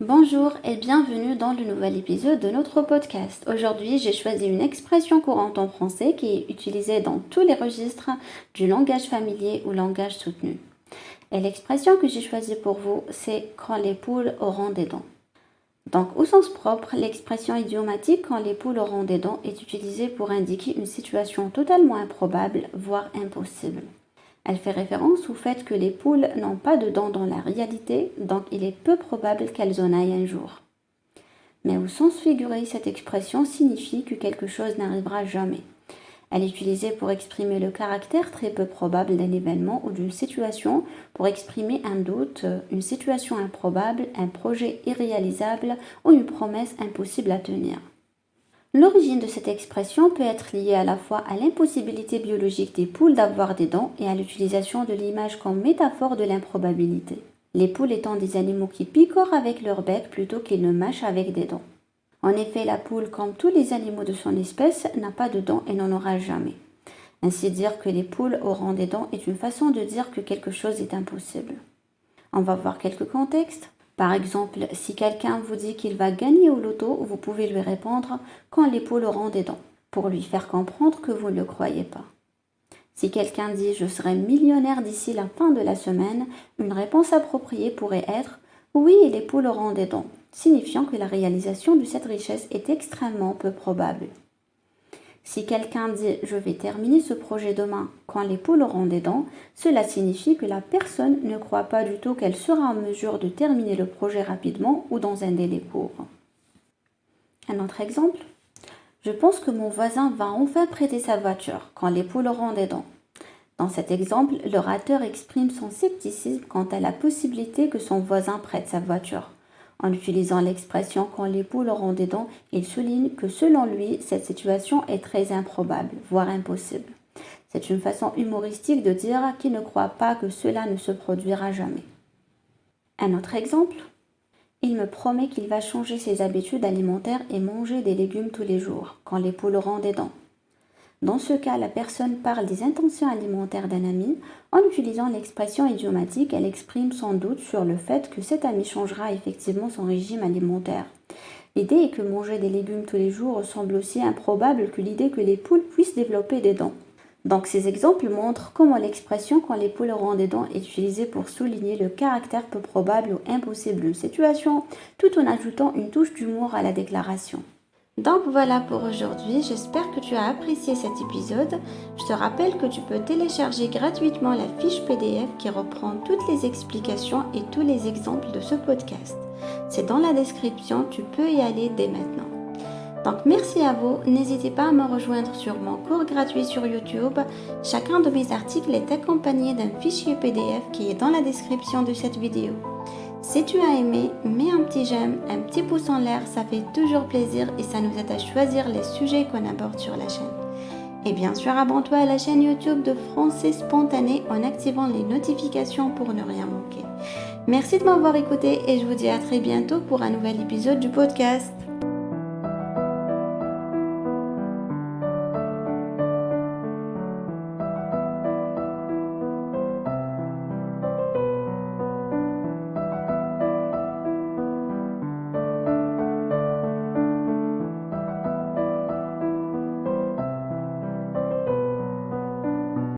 Bonjour et bienvenue dans le nouvel épisode de notre podcast. Aujourd'hui, j'ai choisi une expression courante en français qui est utilisée dans tous les registres du langage familier ou langage soutenu. Et l'expression que j'ai choisie pour vous, c'est quand les poules auront des dents. Donc, au sens propre, l'expression idiomatique quand les poules auront des dents est utilisée pour indiquer une situation totalement improbable, voire impossible. Elle fait référence au fait que les poules n'ont pas de dents dans la réalité, donc il est peu probable qu'elles en aillent un jour. Mais au sens figuré, cette expression signifie que quelque chose n'arrivera jamais. Elle est utilisée pour exprimer le caractère très peu probable d'un événement ou d'une situation, pour exprimer un doute, une situation improbable, un projet irréalisable ou une promesse impossible à tenir. L'origine de cette expression peut être liée à la fois à l'impossibilité biologique des poules d'avoir des dents et à l'utilisation de l'image comme métaphore de l'improbabilité. Les poules étant des animaux qui picorent avec leur bec plutôt qu'ils ne mâchent avec des dents. En effet, la poule, comme tous les animaux de son espèce, n'a pas de dents et n'en aura jamais. Ainsi, dire que les poules auront des dents est une façon de dire que quelque chose est impossible. On va voir quelques contextes. Par exemple, si quelqu'un vous dit qu'il va gagner au loto, vous pouvez lui répondre « quand les poules auront des dents » pour lui faire comprendre que vous ne le croyez pas. Si quelqu'un dit « je serai millionnaire d'ici la fin de la semaine », une réponse appropriée pourrait être « oui, les poules auront des dents », signifiant que la réalisation de cette richesse est extrêmement peu probable. Si quelqu'un dit « je vais terminer ce projet demain quand les poules auront des dents », cela signifie que la personne ne croit pas du tout qu'elle sera en mesure de terminer le projet rapidement ou dans un délai court. Un autre exemple. Je pense que mon voisin va enfin prêter sa voiture quand les poules auront des dents. Dans cet exemple, l'orateur exprime son scepticisme quant à la possibilité que son voisin prête sa voiture. En utilisant l'expression « quand les poules auront des dents », il souligne que selon lui, cette situation est très improbable, voire impossible. C'est une façon humoristique de dire qu'il ne croit pas que cela ne se produira jamais. Un autre exemple. Il me promet qu'il va changer ses habitudes alimentaires et manger des légumes tous les jours, quand les poules auront des dents. Dans ce cas, la personne parle des intentions alimentaires d'un ami. En utilisant l'expression idiomatique, elle exprime son doute sur le fait que cet ami changera effectivement son régime alimentaire. L'idée est que manger des légumes tous les jours semble aussi improbable que l'idée que les poules puissent développer des dents. Donc ces exemples montrent comment l'expression « quand les poules auront des dents » est utilisée pour souligner le caractère peu probable ou impossible d'une situation, tout en ajoutant une touche d'humour à la déclaration. Donc voilà pour aujourd'hui, j'espère que tu as apprécié cet épisode. Je te rappelle que tu peux télécharger gratuitement la fiche PDF qui reprend toutes les explications et tous les exemples de ce podcast. C'est dans la description, tu peux y aller dès maintenant. Donc merci à vous, n'hésitez pas à me rejoindre sur mon cours gratuit sur YouTube. Chacun de mes articles est accompagné d'un fichier PDF qui est dans la description de cette vidéo. Si tu as aimé, mets un petit j'aime, un petit pouce en l'air, ça fait toujours plaisir et ça nous aide à choisir les sujets qu'on aborde sur la chaîne. Et bien sûr, abonne-toi à la chaîne YouTube de Français Spontané en activant les notifications pour ne rien manquer. Merci de m'avoir écouté et je vous dis à très bientôt pour un nouvel épisode du podcast.